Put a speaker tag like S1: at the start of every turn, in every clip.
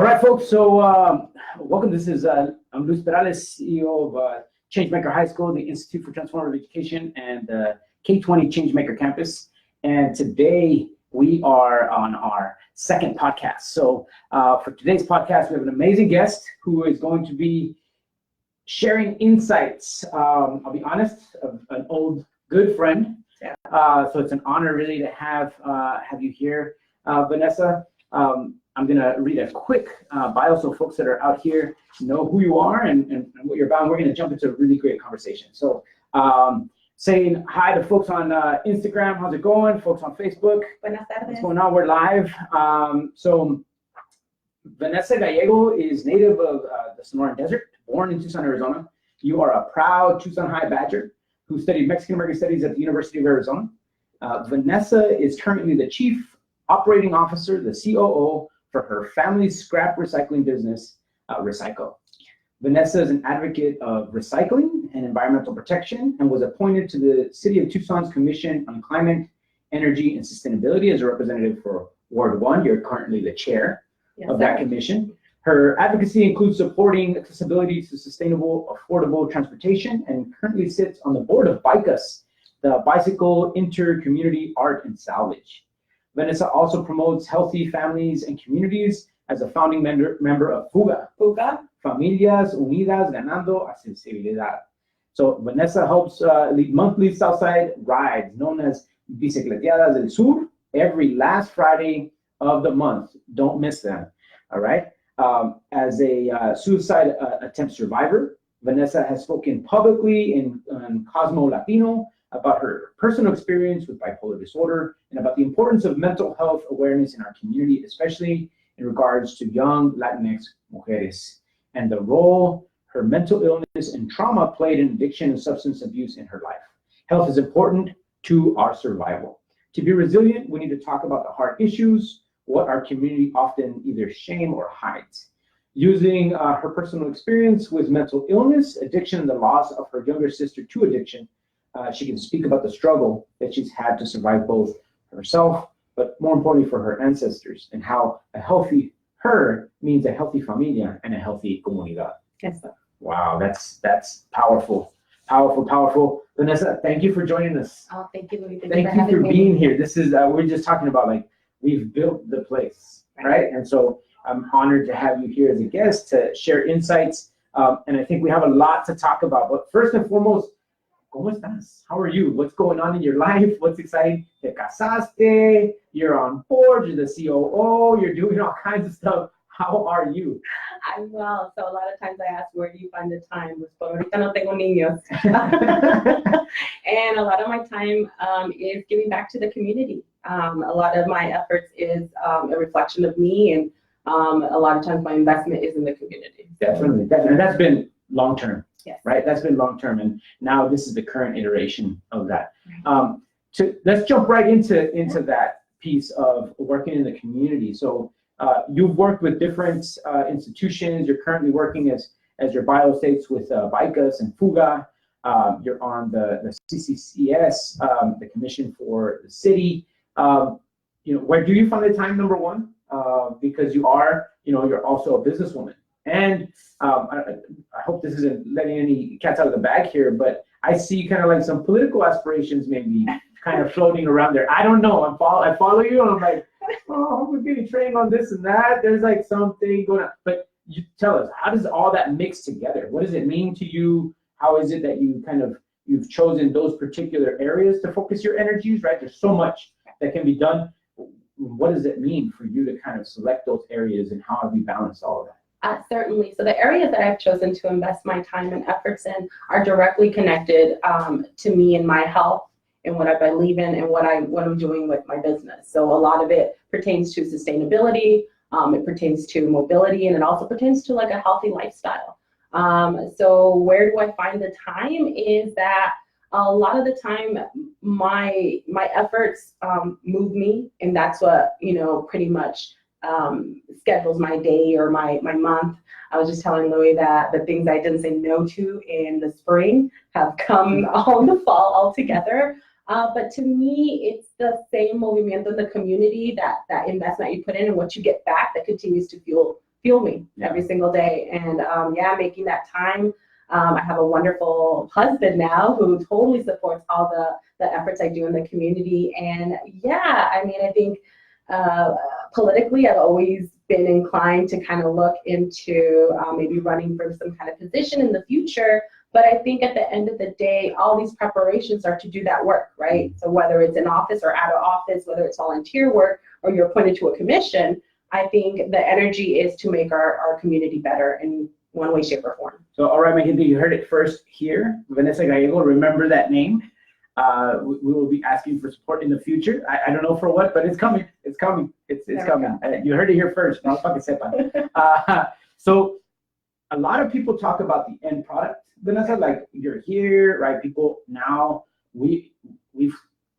S1: right, folks. So welcome. This is I'm Luis Perales, CEO of Changemaker High School, the Institute for Transformative Education, and K20 Changemaker Campus. And today we are on our second podcast. So for today's podcast, we have an amazing guest who is going to be sharing insights. I'll be honest, of an old good friend. Yeah. So it's an honor really to have you here, Vanessa. I'm going to read a quick bio so folks that are out here know who you are and what you're about. And we're going to jump into a really great conversation. So saying hi to folks on Instagram. How's it going? Folks on Facebook.
S2: Buenas tardes.
S1: What's going on? We're live. So Vanessa Gallego is native of the Sonoran Desert, born in Tucson, Arizona. You are a proud Tucson High Badger who studied Mexican-American Studies at the University of Arizona. Vanessa is currently the Chief Operating Officer, the COO, for her family's scrap recycling business, Recycle. Vanessa is an advocate of recycling and environmental protection and was appointed to the City of Tucson's Commission on Climate, Energy, and Sustainability as a representative for Ward 1. You're currently the chair of that commission. Her advocacy includes supporting accessibility to sustainable, affordable transportation, and currently sits on the board of BICUS, the Bicycle Inter-Community Art and Salvage. Vanessa also promotes healthy families and communities as a founding member of FUGA, Familias Unidas Ganando Accesibilidad. So Vanessa helps lead monthly Southside rides known as Bicicleteadas del Sur every last Friday of the month. Don't miss them, all right? As a suicide attempt survivor, Vanessa has spoken publicly in Cosmo Latino about her personal experience with bipolar disorder and about the importance of mental health awareness in our community, especially in regards to young Latinx mujeres, and the role her mental illness and trauma played in addiction and substance abuse in her life. Health is important to our survival. To be resilient, we need to talk about the hard issues, what our community often either shame or hides. Using her personal experience with mental illness, addiction, and the loss of her younger sister to addiction, she can speak about the struggle that she's had to survive both herself, but more importantly for her ancestors, and how a healthy her means a healthy familia and a healthy comunidad.
S2: Yes, sir.
S1: Wow, that's powerful, powerful, powerful. Vanessa, thank you for joining us.
S2: Oh, thank you, Louis.
S1: Thank you for being here. This is, we're just talking about, like, we've built the place, right? And so I'm honored to have you here as a guest to share insights. And I think we have a lot to talk about. But first and foremost, ¿Cómo estás? How are you? What's going on in your life? What's exciting? Te casaste, you're on board, you're the COO, you're doing all kinds of stuff. How are you?
S2: I'm well. So a lot of times I ask, where do you find the time? Pues por ahorita no tengo niños. And a lot of my time is giving back to the community. A lot of my efforts is a reflection of me, and a lot of times my investment is in the community.
S1: Definitely. And that's been long-term.
S2: Yes.
S1: Right, that's been long-term, and now this is the current iteration of that. Let's jump right into that piece of working in the community. So you've worked with different institutions. You're currently working as your bio states with BICUS and FUGA. You're on the CCCS, the Commission for the City. Where do you find the time, number one? Because you are, you're also a businesswoman. And I hope this isn't letting any cats out of the bag here, but I see kind of like some political aspirations maybe kind of floating around there. I don't know. I follow you, and I'm like, oh, we're getting trained on this and that. There's like something going on. But you tell us, how does all that mix together? What does it mean to you? How is it that you've chosen those particular areas to focus your energies, right? There's so much that can be done. What does it mean for you to kind of select those areas, and how have you balanced all of that?
S2: Certainly. So the areas that I've chosen to invest my time and efforts in are directly connected to me and my health and what I believe in and what I'm doing with my business. So a lot of it pertains to sustainability, it pertains to mobility, and it also pertains to like a healthy lifestyle. So where do I find the time is that a lot of the time my efforts move me, and that's what, pretty much schedules my day or my month. I was just telling Louis that the things I didn't say no to in the spring have come all in the fall altogether. But to me, it's the same movimiento in the community, that investment you put in and what you get back that continues to fuel fuel me every single day. And yeah, making that time. I have a wonderful husband now who totally supports all the efforts I do in the community. And yeah, I mean, I think politically, I've always been inclined to kind of look into maybe running for some kind of position in the future. But I think at the end of the day, all these preparations are to do that work, right? So whether it's in office or out of office, whether it's volunteer work or you're appointed to a commission, I think the energy is to make our community better in one way, shape, or form.
S1: So, all right, my gente, you heard it first here. Vanessa Gallego, remember that name. We will be asking for support in the future. I don't know for what, but it's coming. It's coming. It's coming. You heard it here first. No fucking sepa. So a lot of people talk about the end product, Vanessa, like you're here, right? People now, we're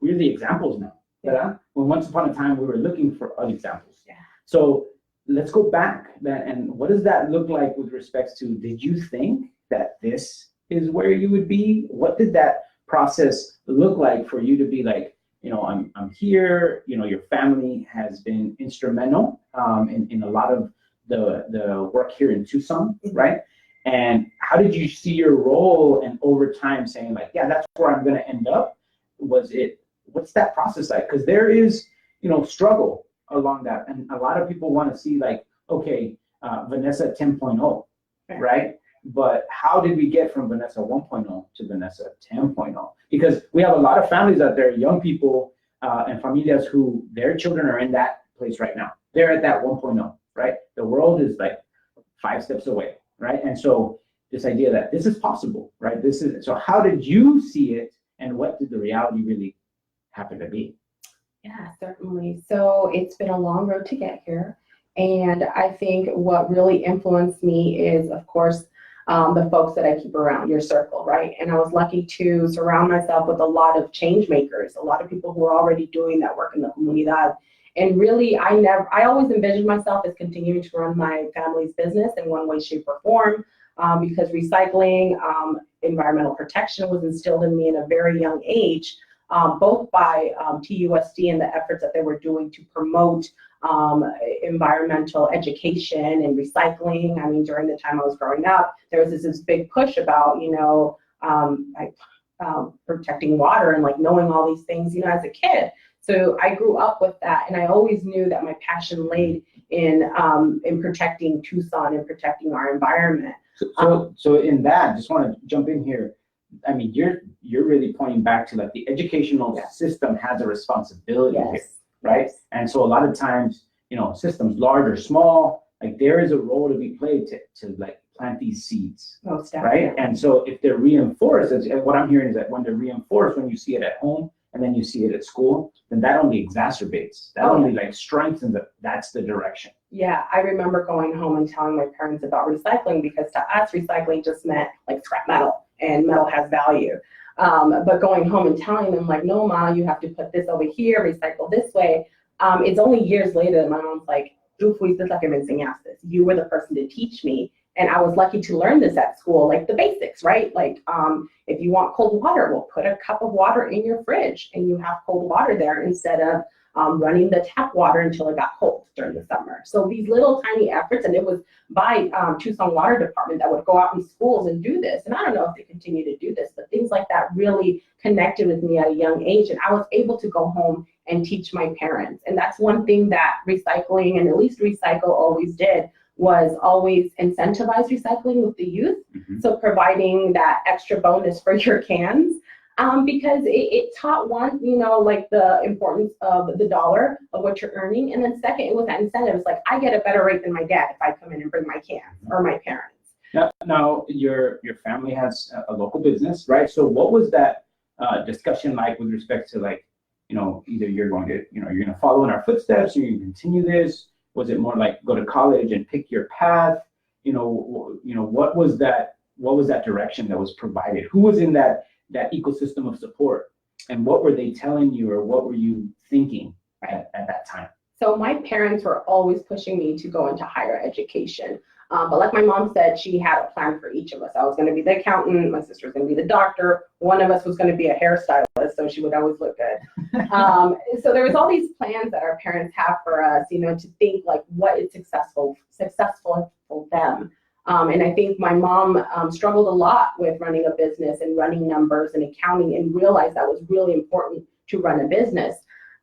S1: the examples now. Yeah. When once upon a time we were looking for other examples.
S2: Yeah.
S1: So let's go back then, and what does that look like with respects to, did you think that this is where you would be? What did that process look like for you to be like, you know, I'm here, you know, your family has been instrumental in a lot of the work here in Tucson, right? And how did you see your role, and over time saying like, yeah, that's where I'm going to end up? What's that process like? Because there is, you know, struggle along that. And a lot of people want to see like, okay, Vanessa 10.0, right? But how did we get from Vanessa 1.0 to Vanessa 10.0? Because we have a lot of families out there, young people and familias who their children are in that place right now. They're at that 1.0, right? The world is like 5 steps away, right? And so this idea that this is possible, right? So how did you see it, and what did the reality really happen to be?
S2: Yeah, certainly. So it's been a long road to get here. And I think what really influenced me is, of course, the folks that I keep around, your circle, right? And I was lucky to surround myself with a lot of change makers, a lot of people who are already doing that work in the comunidad. And really, I always envisioned myself as continuing to run my family's business in one way, shape, or form, because recycling, environmental protection was instilled in me in a very young age, both by TUSD and the efforts that they were doing to promote environmental education and recycling. I mean, during the time I was growing up, there was this big push about, you know, protecting water and like knowing all these things, you know, as a kid. So I grew up with that, and I always knew that my passion laid in protecting Tucson and protecting our environment.
S1: So in that, just want to jump in here. I mean, you're really pointing back to like the educational system has a responsibility here, right?
S2: Yes.
S1: And so a lot of times, you know, systems large or small, like there is a role to be played to like plant these seeds, right? And so if they're reinforced, and what I'm hearing is that when they're reinforced, when you see it at home and then you see it at school, then that only exacerbates, that only like strengthens it. That's the direction.
S2: Yeah, I remember going home and telling my parents about recycling, because to us, recycling just meant like scrap metal, and metal has value. But going home and telling them like, no, Ma, you have to put this over here, recycle this way. It's only years later that my mom's like, tú fuiste la que me enseñaste. You were the person to teach me. And I was lucky to learn this at school, like the basics, right? Like if you want cold water, well, put a cup of water in your fridge and you have cold water there instead of running the tap water until it got cold during the summer. So these little tiny efforts, and it was by Tucson Water Department that would go out in schools and do this. And I don't know if they continue to do this, but things like that really connected with me at a young age. And I was able to go home and teach my parents. And that's one thing that recycling, and at least Recycle, always did, was always incentivize recycling with the youth. Mm-hmm. So providing that extra bonus for your cans, because it taught one, you know, like the importance of the dollar of what you're earning. And then second, it was that incentive. It's like, I get a better rate than my dad if I come in and bring my cans, or my parents.
S1: Now your family has a local business, right? So what was that discussion like with respect to, like, you know, either you're going to follow in our footsteps, or you continue this? Was it more like go to college and pick your path? You know, what was that direction that was provided? Who was in that ecosystem of support, and what were they telling you, or what were you thinking at that time?
S2: So my parents were always pushing me to go into higher education. But like my mom said, she had a plan for each of us. I was going to be the accountant. My sister was going to be the doctor. One of us was going to be a hairstylist, so she would always look good. So there was all these plans that our parents have for us, you know, to think like what is successful for them. And I think my mom struggled a lot with running a business and running numbers and accounting, and realized that was really important to run a business.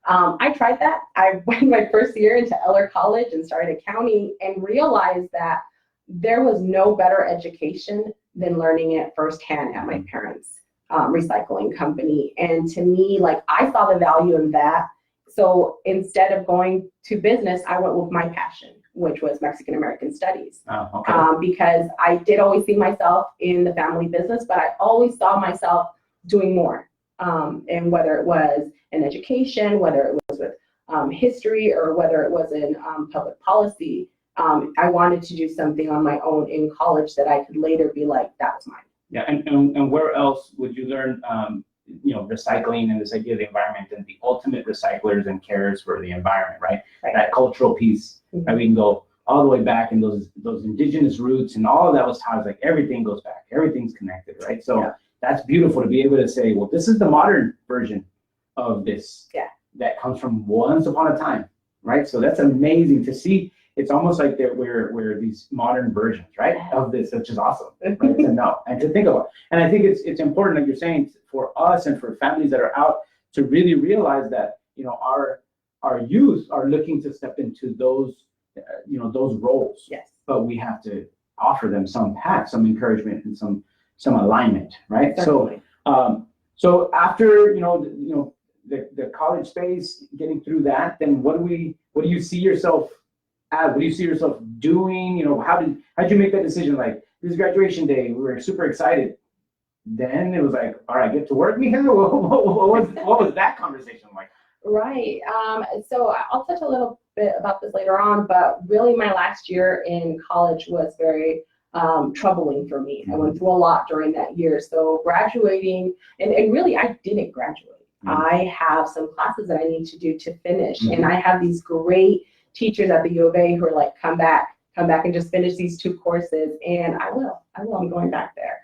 S2: I tried that. I went my first year into Eller College and started accounting, and realized that there was no better education than learning it firsthand at my parents' recycling company. And to me, like, I saw the value in that. So instead of going to business, I went with my passion, which was Mexican American studies.
S1: Oh, okay.
S2: Because I did always see myself in the family business, but I always saw myself doing more. And whether it was in education, whether it was with history, or whether it was in public policy, I wanted to do something on my own in college that I could later be like, that was mine.
S1: Yeah, and where else would you learn, you know, recycling and this idea of the environment and the ultimate recyclers and carers for the environment, right? That cultural piece.
S2: Mm-hmm.
S1: Right? We can go all the way back, and those indigenous roots and all of that was taught, like everything goes back, everything's connected, right? So yeah, that's beautiful to be able to say, well, this is the modern version of this.
S2: Yeah. That
S1: comes from once upon a time, right? So that's amazing to see. It's almost like that we're these modern versions, right, of this, which is awesome, right? To know and to think about. And I think it's important, like you're saying, for us and for families that are out to really realize that, you know, our youth are looking to step into those, you know, those roles.
S2: Yes.
S1: But we have to offer them some path, some encouragement, and some alignment, right?
S2: Definitely.
S1: So after, you know, the college space, getting through that, then what do you see yourself at? What do you see yourself doing? You know, how'd you make that decision? Like, this is graduation day, we were super excited. Then it was like, all right, get to work, Mija? What was that conversation like?
S2: Right. So I'll touch a little bit about this later on, but really my last year in college was very troubling for me. I went through a lot during that year. So graduating, and really I didn't graduate. I have some classes that I need to do to finish. And I have these great teachers at the U of A who are like, come back and just finish these 2 courses. And I will, I'm going back there.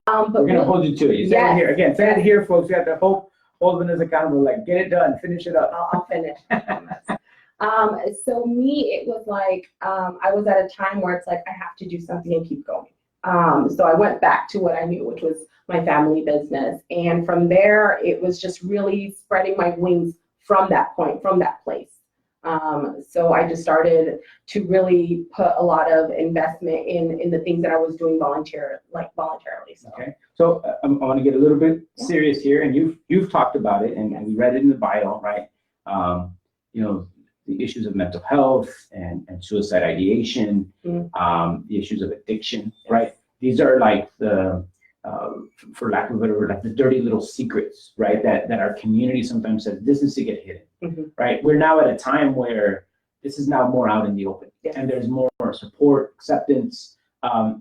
S2: But
S1: we're going to hold you to it. You said it here. Again, say it here, folks. You have to hold Vanessa accountable, like, get it done, finish it up.
S2: I'll finish. So me, it was like, I was at a time where it's like, I have to do something and keep going. So I went back to what I knew, which was my family business. And from there, it was just really spreading my wings from that point, from that place. So I just started to really put a lot of investment in the things that I was doing voluntarily. So.
S1: Okay. So I want to get a little bit serious here, and you've talked about it, and we read it in the bio, right? You know, the issues of mental health and suicide ideation, the issues of addiction, right? These are like the for lack of a better word, like the dirty little secrets, right? That our community sometimes says, this is to get hidden, right? We're now at a time where this is now more out in the open, and there's more support, acceptance.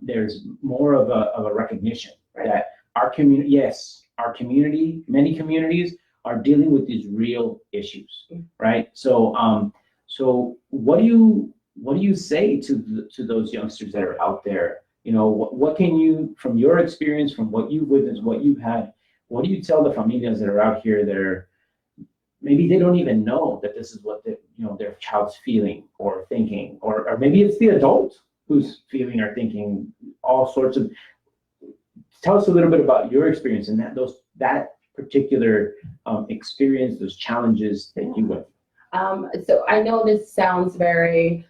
S1: There's more of a recognition that our community, many communities are dealing with these real issues, right? So, so what do you say to those youngsters that are out there? You know, what can you, from your experience, from what you've witnessed, what you've had, what do you tell the familias that are out here that are, maybe they don't even know that this is what their child's feeling or thinking, or maybe it's the adult who's feeling or thinking all sorts of. Tell us a little bit about your experience and that particular experience, those challenges that you went through.
S2: So I know this sounds very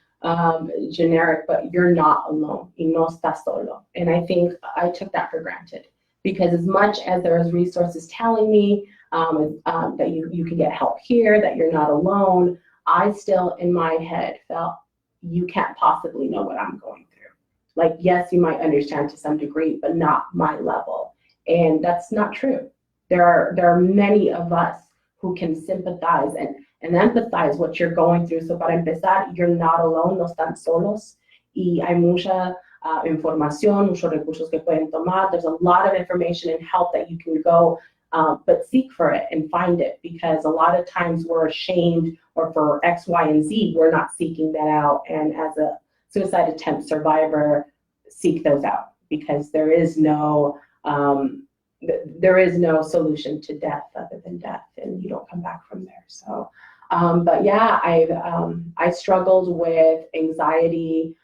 S2: generic, but you're not alone. Y no estás solo. And I think I took that for granted, because as much as there was resources telling me that you can get help here, that you're not alone, I still in my head felt you can't possibly know what I'm going through. Like, yes, you might understand to some degree, but not my level. And that's not true. There are many of us who can sympathize and empathize what you're going through. So para empezar, you're not alone, no están solos. Y hay mucha información, muchos recursos que pueden tomar. There's a lot of information and help that you can go, but seek for it and find it, because a lot of times we're ashamed, or for X, Y, and Z, we're not seeking that out. And as a suicide attempt survivor, seek those out, because there is no solution to death other than death, and you don't come back from there. So, but yeah, I struggled with anxiety,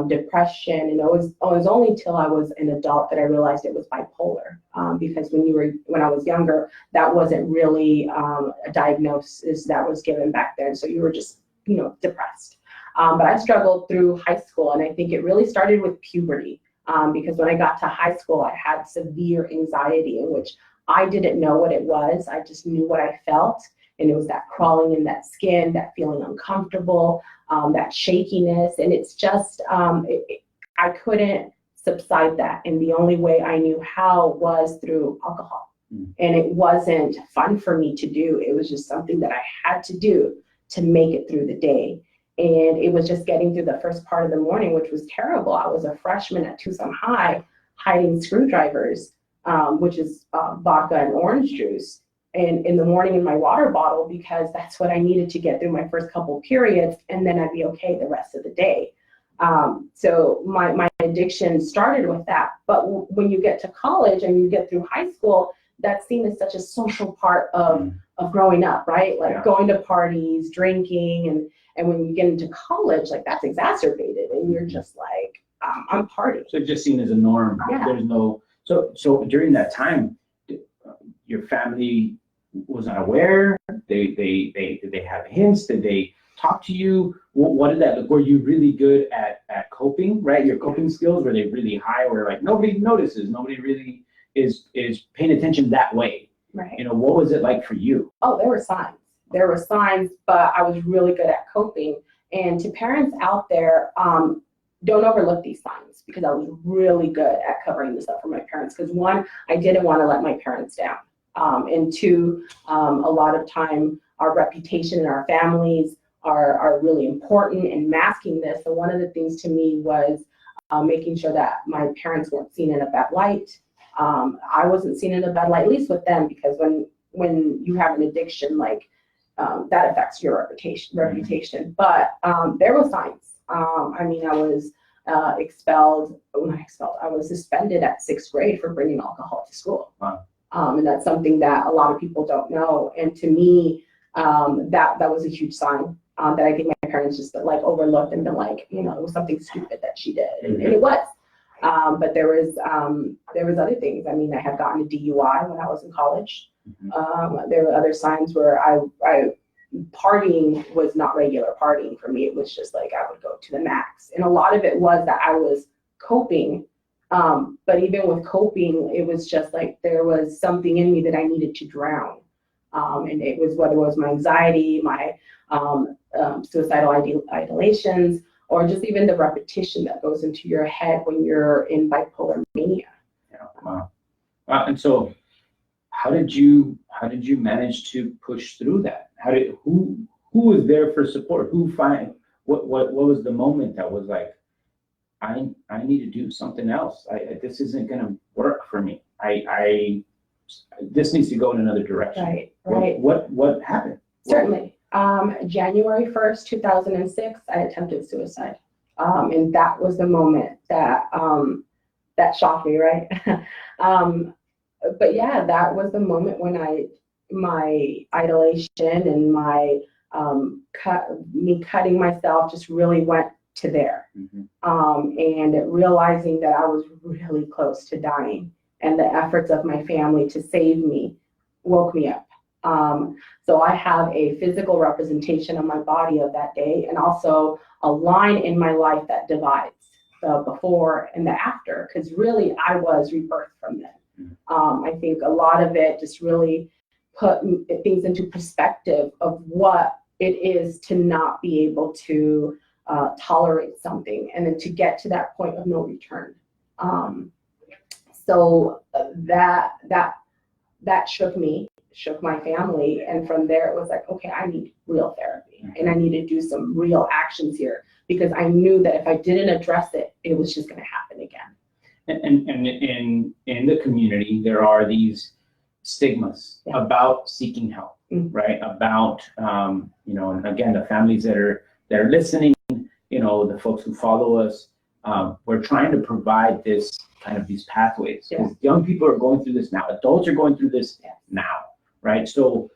S2: depression, and it was only till I was an adult that I realized it was bipolar. Because when I was younger, that wasn't really a diagnosis that was given back then. So you were just, depressed. But I struggled through high school, and I think it really started with puberty. Because when I got to high school, I had severe anxiety, in which I didn't know what it was. I just knew what I felt. And it was that crawling in that skin, that feeling uncomfortable, that shakiness. And it's just, I couldn't subside that. And the only way I knew how was through alcohol. And it wasn't fun for me to do. It was just something that I had to do to make it through the day. And it was just getting through the first part of the morning, which was terrible. I was a freshman at Tucson High, hiding screwdrivers, which is vodka and orange juice, and in the morning in my water bottle, because that's what I needed to get through my first couple periods, and then I'd be okay the rest of the day. So my addiction started with that. But when you get to college and you get through high school, that's seen as such a social part of growing up, right? Like going to parties, drinking, and when you get into college, like that's exacerbated, and you're just like, I'm partying.
S1: So it's just seen as a norm.
S2: Yeah.
S1: There's no, so during that time, your family was unaware. Did they have hints? Did they talk to you? What did that look? Were you really good at coping, right? Your coping skills, were they really high? Where like nobody notices, nobody really is paying attention that way.
S2: Right.
S1: What was it like for you?
S2: Oh, there were signs. There were signs, but I was really good at coping. And to parents out there, don't overlook these signs, because I was really good at covering this up for my parents. Because one, I didn't want to let my parents down. And two, a lot of time, our reputation in our families are really important in masking this. So one of the things to me was making sure that my parents weren't seen in a bad light. I wasn't seen in a bad light, at least with them, because when you have an addiction, like that affects your reputation. But there were signs. I mean, I was expelled. I was suspended at 6th grade for bringing alcohol to school.
S1: Wow.
S2: And that's something that a lot of people don't know. And to me, that was a huge sign that I think my parents just like overlooked and been like, it was something stupid that she did, and it was. But there was other things. I mean, I had gotten a DUI when I was in college. There were other signs where partying was not regular partying for me. It was just like I would go to the max, and a lot of it was that I was coping. But even with coping, it was just like there was something in me that I needed to drown. And it was whether it was my anxiety, my suicidal ideations, or just even the repetition that goes into your head when you're in bipolar mania.
S1: Yeah. Wow. And so, how did you manage to push through that? Who was there for support? What was the moment that was like, I need to do something else. This isn't going to work for me. This needs to go in another direction.
S2: Right.
S1: What happened?
S2: Certainly. January 1st, 2006, I attempted suicide. And that was the moment that shocked me, right? But yeah, that was the moment when my idolation and my cutting myself just really went to there. And realizing that I was really close to dying, and the efforts of my family to save me woke me up. So I have a physical representation of my body of that day, and also a line in my life that divides the before and the after, because really I was rebirthed from them. I think a lot of it just really put things into perspective of what it is to not be able to tolerate something, and then to get to that point of no return. So that shook me, shook my family, and from there it was like, okay, I need real therapy, and I need to do some real actions here, because I knew that if I didn't address it, it was just going to happen again.
S1: And in the community, there are these stigmas about seeking help, right? About and again, the families that are listening, the folks who follow us, we're trying to provide these pathways. Because young people are going through this now. Adults are going through this now, right? So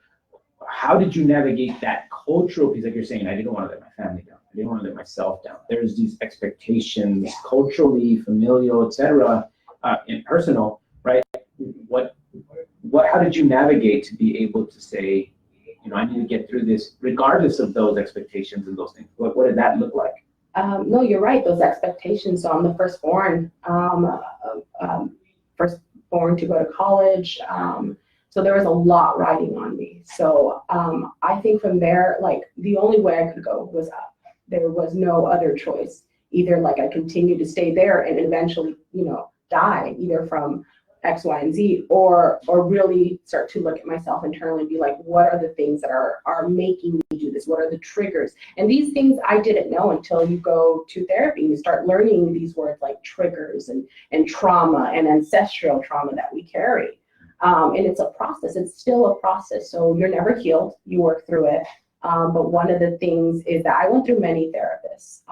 S1: how did you navigate that cultural piece? Like you're saying, I didn't want to let my family down. I didn't want to let myself down. There's these expectations, culturally, familial, etc., and personal, right? How did you navigate to be able to say, I need to get through this, regardless of those expectations and those things? What did that look like?
S2: No, you're right. Those expectations. So I'm the firstborn to go to college. So there was a lot riding on me. So I think from there, like the only way I could go was up. There was no other choice. Either like I continue to stay there and eventually, die either from X, Y, and Z, or really start to look at myself internally and be like, what are the things that are making me do this? What are the triggers? And these things I didn't know until you go to therapy. You start learning these words like triggers and trauma and ancestral trauma that we carry. And it's a process. It's still a process. So you're never healed. You work through it. But one of the things is that I went through many therapists.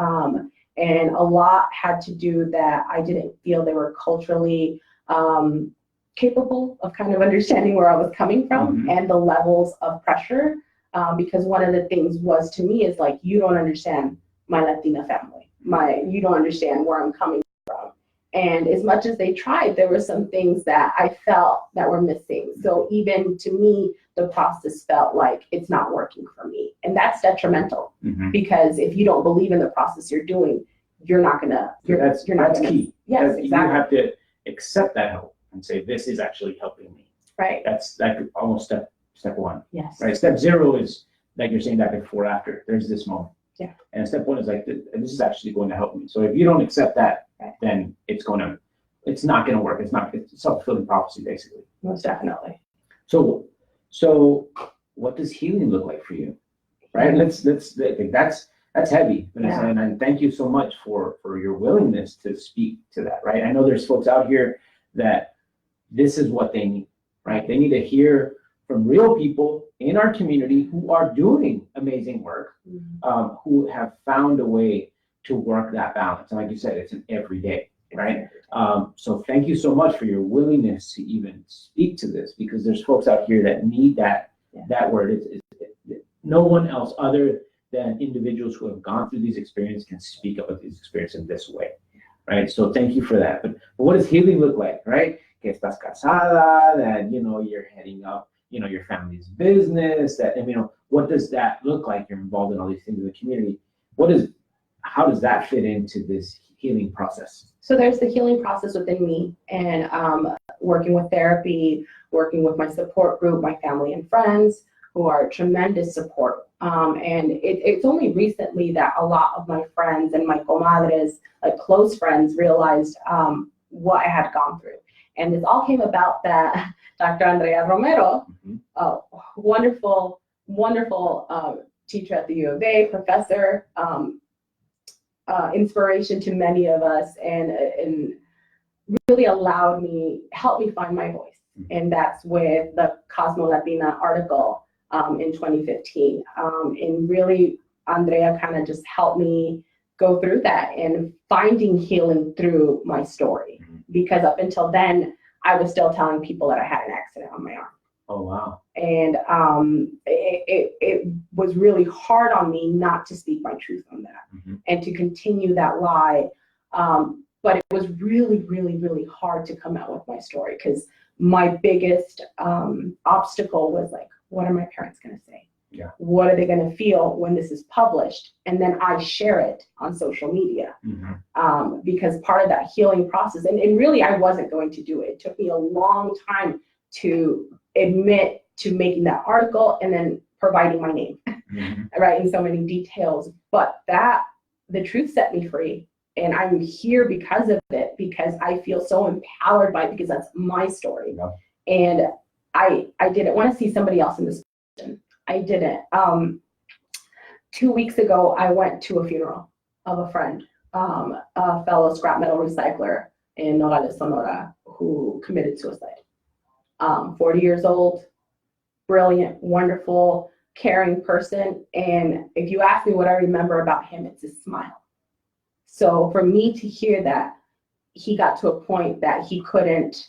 S2: And a lot had to do that I didn't feel they were culturally capable of kind of understanding where I was coming from and the levels of pressure. Because one of the things was to me is like, you don't understand my Latina family. You don't understand where I'm coming from. And as much as they tried, there were some things that I felt that were missing. So even to me, the process felt like it's not working for me. And that's detrimental because if you don't believe in the process you're doing, you're not gonna.
S1: That's key.
S2: Yes, exactly.
S1: You have to accept that help and say, this is actually helping me.
S2: Right.
S1: That's like almost step one.
S2: Yes.
S1: Right. Step 0 is like you're saying that before, after. There's this moment.
S2: Yeah.
S1: And step 1 is like, this is actually going to help me. So if you don't accept that, then it's not gonna work. It's a self-fulfilling prophecy, basically.
S2: Most definitely.
S1: So what does healing look like for you? Right. That's heavy, Vanessa, and thank you so much for your willingness to speak to that, right? I know there's folks out here that this is what they need, right? They need to hear from real people in our community who are doing amazing work, who have found a way to work that balance. And like you said, it's an everyday, right? So thank you so much for your willingness to even speak to this, because there's folks out here that need that word. No one else other than individuals who have gone through these experiences can speak about these experiences in this way, right? So thank you for that. But what does healing look like, right? Que estás casada, that, you're heading up, your family's business, that, what does that look like? You're involved in all these things in the community. How does that fit into this healing process?
S2: So there's the healing process within me, and working with therapy, working with my support group, my family and friends, who are tremendous support. And it's only recently that a lot of my friends and my comadres, like close friends, realized what I had gone through. And this all came about that Dr. Andrea Romero, a wonderful teacher at the U of A, professor, inspiration to many of us, and really helped me find my voice. And that's with the Cosmo Latina article in 2015. And really, Andrea kind of just helped me go through that and finding healing through my story. Because up until then, I was still telling people that I had an accident on my arm.
S1: Oh, wow.
S2: And it was really hard on me not to speak my truth on that and to continue that lie. But it was really, really, really hard to come out with my story, because my biggest obstacle was like, what are my parents going to say?
S1: Yeah.
S2: What are they going to feel when this is published? And then I share it on social media. Because part of that healing process, and really I wasn't going to do it. It took me a long time to admit to making that article and then providing my name, right, in so many details. But the truth set me free. And I'm here because of it, because I feel so empowered by it, because that's my story.
S1: Yeah.
S2: And I didn't want to see somebody else in this position. I didn't. 2 weeks ago, I went to a funeral of a friend, a fellow scrap metal recycler in Nogales, Sonora, who committed suicide. 40 years old, brilliant, wonderful, caring person. And if you ask me what I remember about him, it's his smile. So for me to hear that he got to a point that he couldn't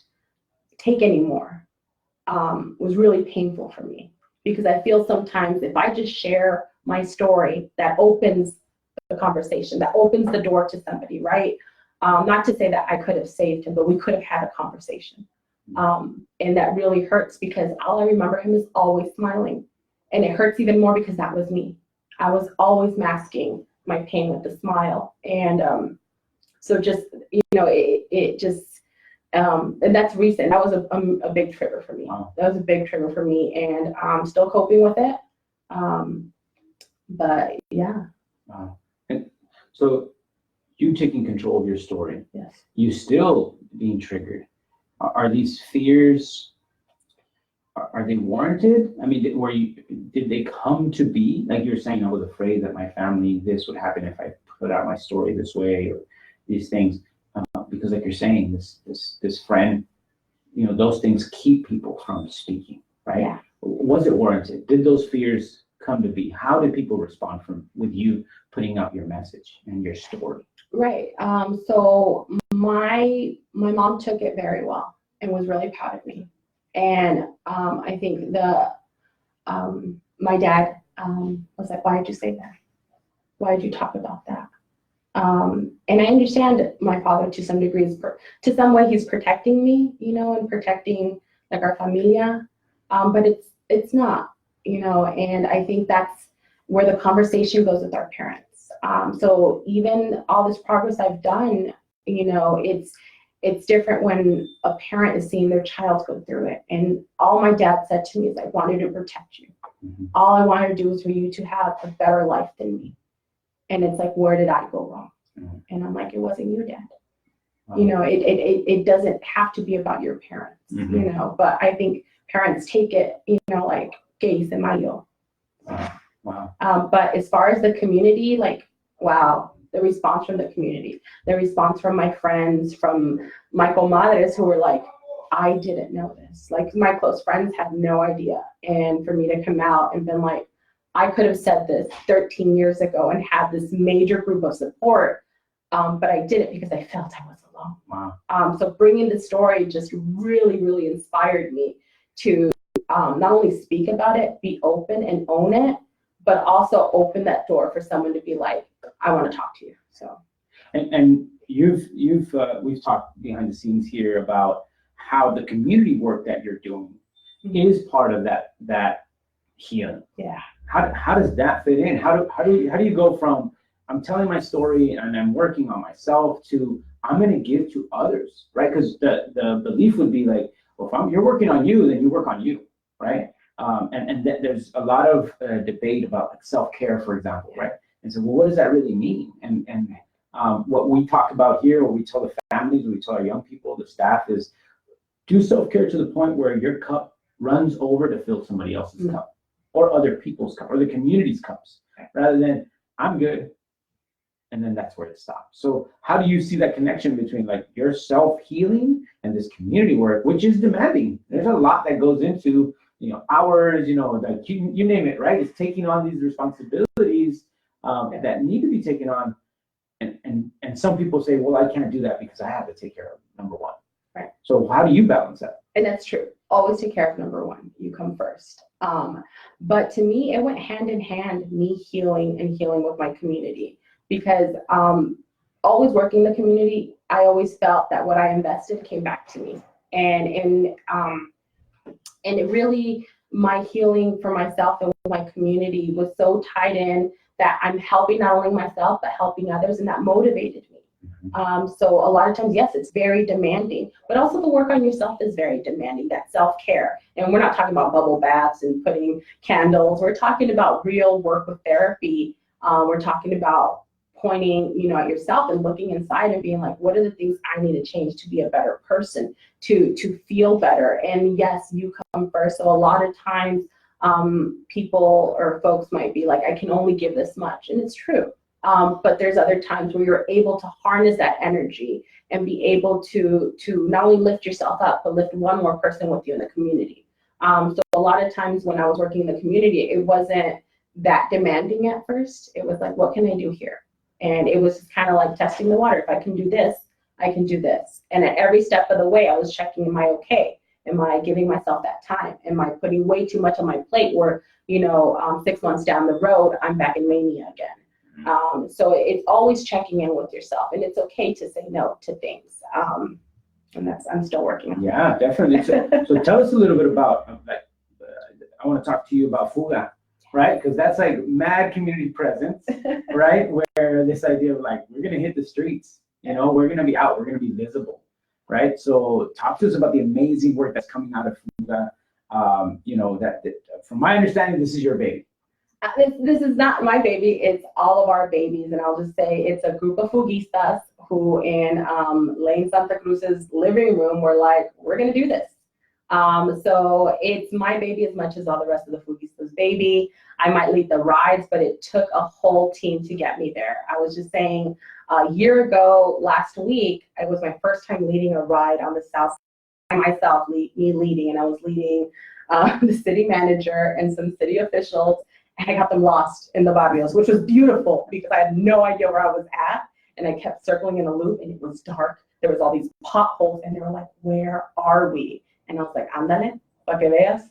S2: take anymore was really painful for me, because I feel sometimes if I just share my story, that opens the conversation, that opens the door to somebody, right? Not to say that I could have saved him, but we could have had a conversation. And that really hurts, because all I remember him is always smiling. And it hurts even more because that was me. I was always masking my pain with a smile. And so just, it just, and that's recent. That was a big trigger for me.
S1: Wow.
S2: That was a big trigger for me, and I'm still coping with it. But yeah.
S1: Wow. And so you taking control of your story,
S2: Yes.
S1: you still being triggered. Are these fears, are they warranted? I mean, did they come to be? Like you're saying, I was afraid that my family, this would happen if I put out my story this way, or these things. Because like you're saying, this friend, those things keep people from speaking, right?
S2: Yeah.
S1: Was it warranted? Did those fears come to be? How did people respond with you putting out your message and your story?
S2: Right. So my mom took it very well and was really proud of me. And I think my dad was like, "Why did you say that? Why did you talk about that?" And I understand my father to some degrees, to some way he's protecting me, and protecting like our familia. But it's not, and I think that's where the conversation goes with our parents. So even all this progress I've done, it's different when a parent is seeing their child go through it. And all my dad said to me is, "I wanted to protect you.
S1: Mm-hmm.
S2: All I wanted to do was for you to have a better life than me." And it's like, where did I go wrong?
S1: Mm-hmm.
S2: And I'm like, it wasn't you, Dad.
S1: Wow.
S2: It doesn't have to be about your parents,
S1: Mm-hmm.
S2: but I think parents take it, like, que hice mal yo.
S1: Wow.
S2: But as far as the community, like, wow, the response from the community, the response from my friends, from my comadres who were like, "I didn't know this." Like, my close friends had no idea. And for me to come out and been like, I could have said this 13 years ago and had this major group of support, but I didn't because I felt I was alone.
S1: Wow.
S2: So bringing the story just really, really inspired me to not only speak about it, be open and own it, but also open that door for someone to be like, "I want to talk to you." So.
S1: And we've talked behind the scenes here about how the community work that you're doing is part of that healing.
S2: Yeah.
S1: How does that fit in? How do you go from I'm telling my story and I'm working on myself to I'm going to give to others, right? Because the belief would be like, well, if you're working on you, then you work on you, right? And there's a lot of debate about like self-care, for example, right? And so, well, what does that really mean? And what we talk about here, what we tell the families, what we tell our young people, the staff, is do self-care to the point where your cup runs over to fill somebody else's cup, or other people's cup, or the community's cups, rather than I'm good, and then that's where it stops. So how do you see that connection between like your self-healing and this community work, which is demanding? There's a lot that goes into, hours, like you name it, right? It's taking on these responsibilities that need to be taken on. And some people say, well, I can't do that because I have to take care of number one.
S2: Right.
S1: So how do you balance that?
S2: And that's true. Always take care of number one. You come first. But to me, it went hand in hand, me healing with my community, because always working the community, I always felt that what I invested came back to me. And it really, my healing for myself and my community was so tied in that I'm helping not only myself, but helping others, and that motivated me. So a lot of times, yes, it's very demanding, but also the work on yourself is very demanding, that self-care. And we're not talking about bubble baths and putting candles. We're talking about real work with therapy. We're talking about pointing, at yourself and looking inside and being like, what are the things I need to change to be a better person, to feel better? And yes, you come first. So a lot of times people or folks might be like, I can only give this much. And it's true. But there's other times where you're able to harness that energy and be able to not only lift yourself up, but lift one more person with you in the community. So a lot of times when I was working in the community, it wasn't that demanding at first. It was like, what can I do here? And it was kind of like testing the water. If I can do this, I can do this. And at every step of the way, I was checking, am I okay? Am I giving myself that time? Am I putting way too much on my plate where, 6 months down the road, I'm back in mania again? So it's always checking in with yourself, and it's okay to say no to things. And I'm still working on.
S1: Yeah, definitely. So tell us a little bit about, I want to talk to you about Fuga, right? Because that's like mad community presence, right? Where this idea of like, we're going to hit the streets, we're going to be out, we're going to be visible, right? So talk to us about the amazing work that's coming out of Fuga. That from my understanding, this is your baby.
S2: This is not my baby, it's all of our babies. And I'll just say it's a group of Fugistas who in Lane Santa Cruz's living room were like, we're going to do this. So it's my baby as much as all the rest of the Fugistas' baby. I might lead the rides, but it took a whole team to get me there. I was just saying a year ago, last week, it was my first time leading a ride on the South Side, myself, me leading, and I was leading the city manager and some city officials, and I got them lost in the barrios, which was beautiful because I had no idea where I was at, and I kept circling in a loop, and it was dark. There was all these potholes, and they were like, where are we? And I was like, ándale, pa que veas.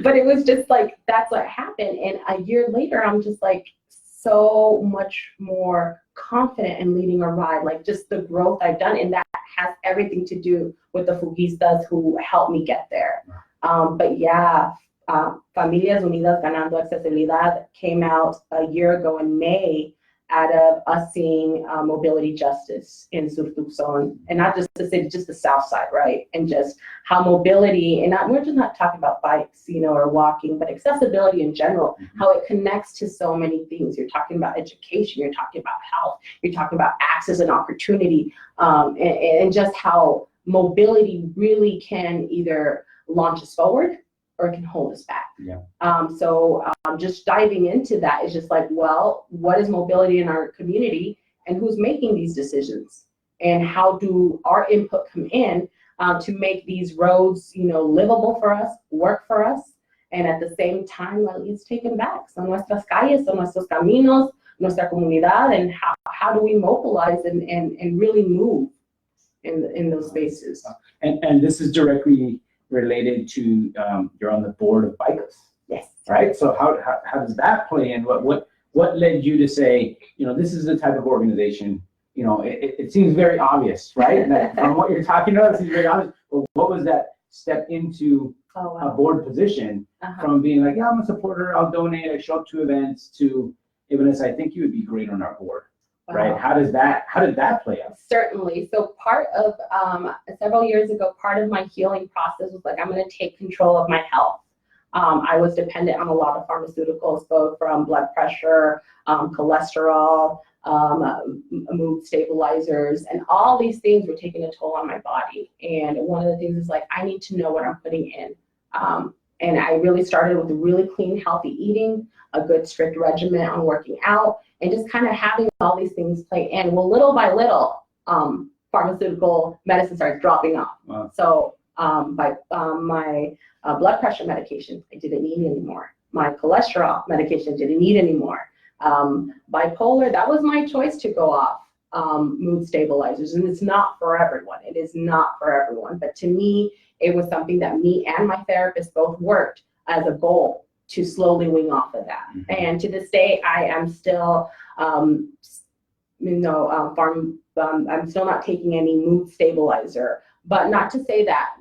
S2: But it was just like, that's what happened. And a year later, I'm just like so much more confident in leading a ride, like just the growth I've done. And that has everything to do with the Fugistas who helped me get there. But yeah, Familias Unidas Ganando Accesibilidad came out a year ago in May out of us seeing mobility justice in Sur Tucson, and not just the city, just the South Side, right? And just how mobility, and we're just not talking about bikes, or walking, but accessibility in general, how it connects to so many things. You're talking about education, you're talking about health, you're talking about access and opportunity, and just how mobility really can either launch us forward or it can hold us back.
S1: Yeah.
S2: So just diving into that is just like, well, what is mobility in our community and who's making these decisions? And how do our input come in to make these roads, livable for us, work for us, and at the same time, it's taken back. Son nuestras calles, son nuestros caminos, nuestra comunidad, and how do we mobilize and really move in those spaces?
S1: And this is directly related to you're on the board of BICAS.
S2: Yes.
S1: Right. So how does that play in? What led you to say, this is the type of organization? It seems very obvious, right? That from what you're talking about, it seems very obvious. But what was that step into a board position from being like, yeah, I'm a supporter, I'll donate, I show up to events, to, hey, Vanessa, I think you would be great on our board. Right? How did that play out?
S2: Certainly. So part of several years ago, part of my healing process was like, I'm going to take control of my health. I was dependent on a lot of pharmaceuticals, both from blood pressure, cholesterol, mood stabilizers, and all these things were taking a toll on my body. And one of the things is like, I need to know what I'm putting in. And I really started with really clean, healthy eating, a good strict regimen on working out, and just kind of having all these things play in. Well, little by little, pharmaceutical medicine started dropping off.
S1: Wow.
S2: So my blood pressure medication, I didn't need anymore. My cholesterol medication, didn't need anymore. Bipolar, that was my choice to go off mood stabilizers. And it's not for everyone. It is not for everyone. But to me, it was something that me and my therapist both worked as a goal to slowly wean off of that. Mm-hmm. And to this day, I am still, I'm still not taking any mood stabilizer, but not to say that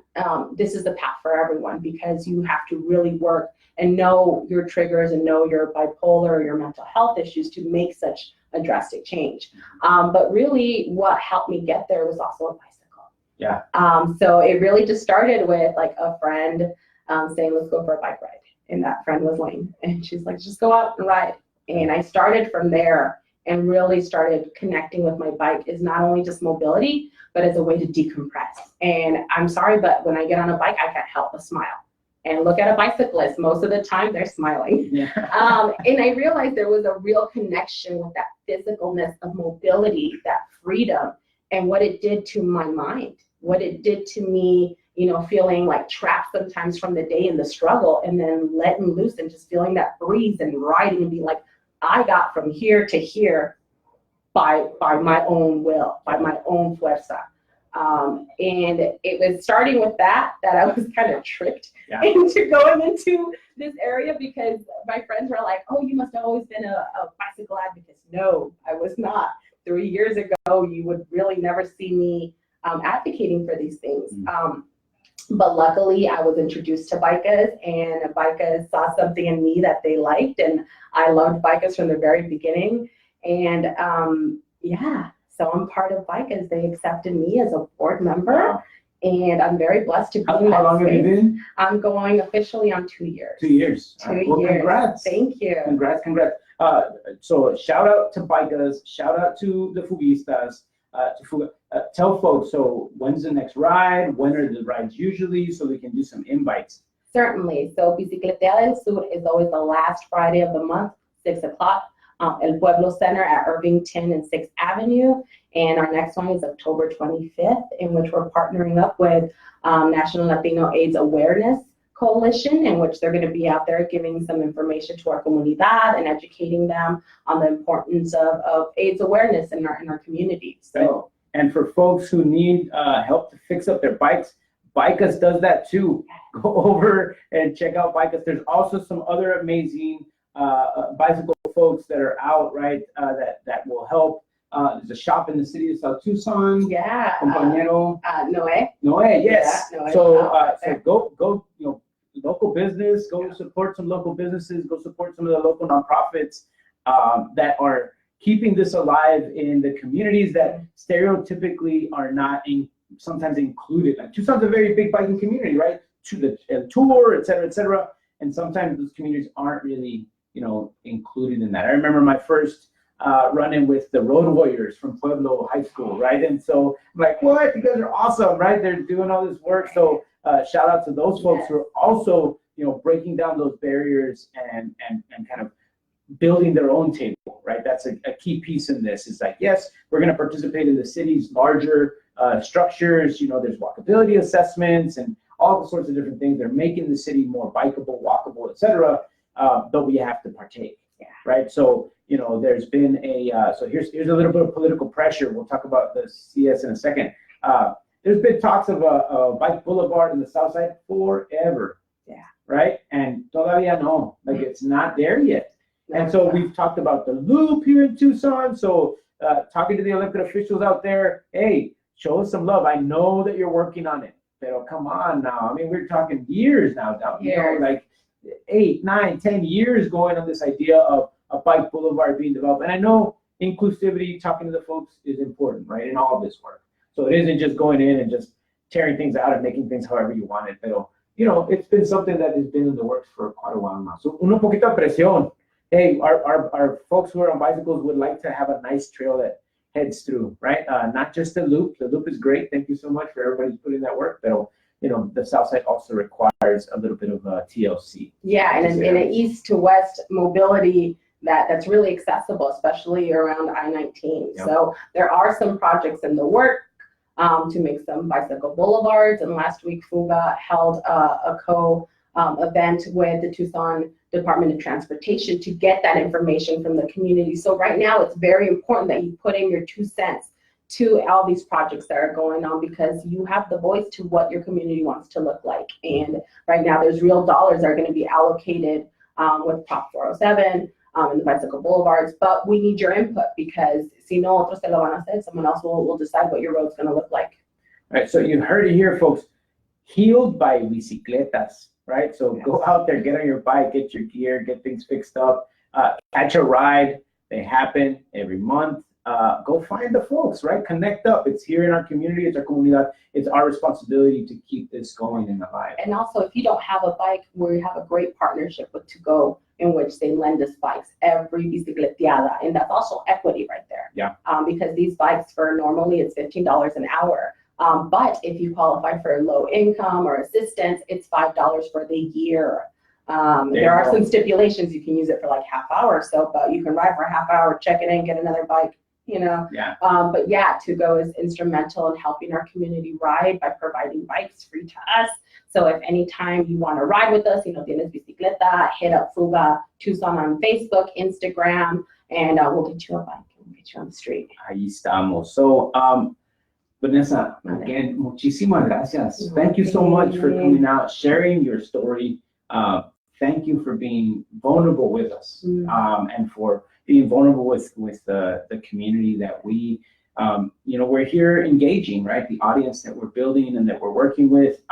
S2: this is the path for everyone, because you have to really work and know your triggers and know your bipolar or your mental health issues to make such a drastic change. But really what helped me get there was also a bicycle.
S1: Yeah.
S2: So it really just started with like a friend saying, let's go for a bike ride. And that friend was Lane. And she's like, just go out and ride. And I started from there and really started connecting with my bike is not only just mobility, but as a way to decompress. And I'm sorry, but when I get on a bike, I can't help but smile. And look at a bicyclist, most of the time they're smiling.
S1: Yeah.
S2: And I realized there was a real connection with that physicalness of mobility, that freedom, and what it did to my mind, what it did to me, feeling like trapped sometimes from the day in the struggle, and then letting loose and just feeling that breeze and riding and be like, I got from here to here by my own will, by my own fuerza. And it was starting with that I was kind of tricked into going into this area, because my friends were like, oh, you must have always been a bicycle advocate. No, I was not. 3 years ago, you would really never see me advocating for these things. But luckily, I was introduced to bikers, and bikers saw something in me that they liked, and I loved bikers from the very beginning. And so I'm part of bikers. They accepted me as a board member.
S1: Wow.
S2: And I'm very blessed to be in that
S1: How long
S2: space.
S1: have you been?
S2: I'm going officially on 2 years.
S1: 2 years.
S2: 2 years.
S1: Well, congrats.
S2: Thank you.
S1: Congrats. So shout out to bikers, shout out to the Fugistas, tell folks, so when's the next ride? When are the rides usually, so we can do some invites?
S2: Certainly. So Bicicleteada del Sur is always the last Friday of the month, 6 o'clock. El Pueblo Center at Irvington and 6th Avenue. And our next one is October 25th, in which we're partnering up with National Latino AIDS Awareness Coalition, in which they're going to be out there giving some information to our comunidad and educating them on the importance of AIDS awareness in our community. So,
S1: and for folks who need help to fix up their bikes, Bikers does that too. Go over and check out Bikers. There's also some other amazing bicycle folks that are out, right, that will help. There's a shop in the city of South Tucson.
S2: Yeah.
S1: Compañero.
S2: Noé,
S1: yes.
S2: Yeah, Noé
S1: So go, local business, go support some local businesses, go support some of the local nonprofits that are keeping this alive in the communities that stereotypically are not sometimes included. Like Tucson's a very big biking community, right? To the tour, et cetera, and sometimes those communities aren't really, included in that. I remember my first run-in with the Road Warriors from Pueblo High School, right? And so I'm like, what? You guys are awesome, right? They're doing all this work. So shout out to those folks who are also, breaking down those barriers and kind of building their own table, right? That's a key piece in this. Is like, yes, we're going to participate in the city's larger structures. There's walkability assessments and all sorts of different things. They're making the city more bikeable, walkable, et cetera. But we have to partake, right? So, there's been so here's a little bit of political pressure. We'll talk about the CS in a second. There's been talks of a bike boulevard in the south side forever, right? And todavía no, like it's not there yet. And so we've talked about the loop here in Tucson. So talking to the elected officials out there, hey, show us some love. I know that you're working on it, but come on now. I mean, we're talking years now, like 8, 9, 10 years going on this idea of a bike boulevard being developed. And I know inclusivity, talking to the folks is important, right, in all of this work. So it isn't just going in and just tearing things out and making things however you want it. But, it's been something that has been in the works for quite a while now. So un poquito de presión. Hey, our folks who are on bicycles would like to have a nice trail that heads through, right? Not just the loop. The loop is great. Thank you so much for everybody who's putting in that work. But, the south side also requires a little bit of TLC.
S2: Yeah, and in an east to west mobility that's really accessible, especially around I-19.
S1: Yep.
S2: So there are some projects in the work to make some bicycle boulevards. And last week, Fuga held a event with the Tucson Department of Transportation to get that information from the community. So right now, it's very important that you put in your 2 cents to all these projects that are going on, because you have the voice to what your community wants to look like. And right now, there's real dollars that are going to be allocated with Prop 407 and the bicycle boulevards, but we need your input, because si no, otros te lo van a hacer, someone else will decide what your road's going to look like.
S1: All right, so you heard it here, folks. Healed by bicicletas, right? So go out there, get on your bike, get your gear, get things fixed up, catch a ride. They happen every month. Go find the folks, right? Connect up. It's here in our community. It's our comunidad. It's our responsibility to keep this going and alive.
S2: And also, if you don't have a bike, we have a great partnership with To Go, in which they lend us bikes every bicicleteada, and that's also equity right there.
S1: Yeah.
S2: Because these bikes, for normally it's $15 an hour, but if you qualify for low income or assistance, it's $5 for the year. There are some stipulations. You can use it for like half hour or so, but you can ride for a half hour, check it in, get another bike.
S1: Yeah.
S2: But yeah, To Go is instrumental in helping our community ride by providing bikes free to us. So if anytime you want to ride with us, tienes bicicleta, hit up Fuga Tucson on Facebook, Instagram, and we'll get you a bike. meet you on the street.
S1: Ahí estamos. So, Vanessa, again, muchísimas gracias. Thank you so much for coming out, sharing your story. Thank you for being vulnerable with us, and for being vulnerable with the community that we, we're here engaging, right? The audience that we're building and that we're working with.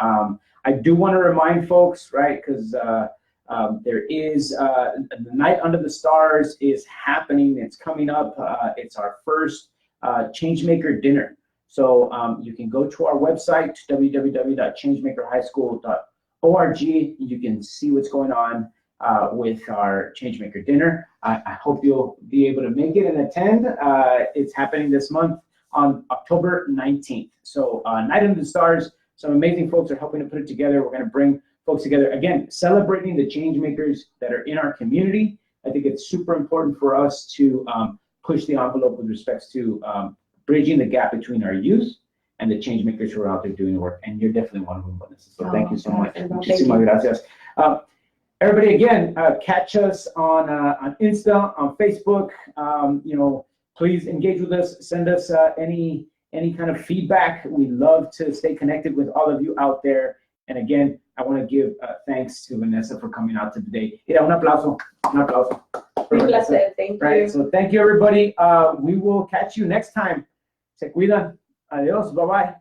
S1: I do want to remind folks, right? Because there is the Night Under the Stars is happening. It's coming up. It's our first Changemaker dinner. So you can go to our website, www.changemakerhighschool.org. You can see what's going on with our Changemaker dinner. I hope you'll be able to make it and attend. It's happening this month on October 19th. So Night Under the Stars, some amazing folks are helping to put it together. We're going to bring folks together, again, celebrating the change makers that are in our community. I think it's super important for us to push the envelope with respect to bridging the gap between our youth and the change makers who are out there doing the work. And you're definitely one of them, Vanessa. So thank you so much. Muchísimas gracias. Everybody, again, catch us on Insta, on Facebook. Please engage with us. Send us any kind of feedback. We love to stay connected with all of you out there. And again, I want to give thanks to Vanessa for coming out today. Un aplauso. Un aplauso.
S2: Thank you.
S1: Right. So thank you, everybody. We will catch you next time. Se cuidan. Adios. Bye-bye.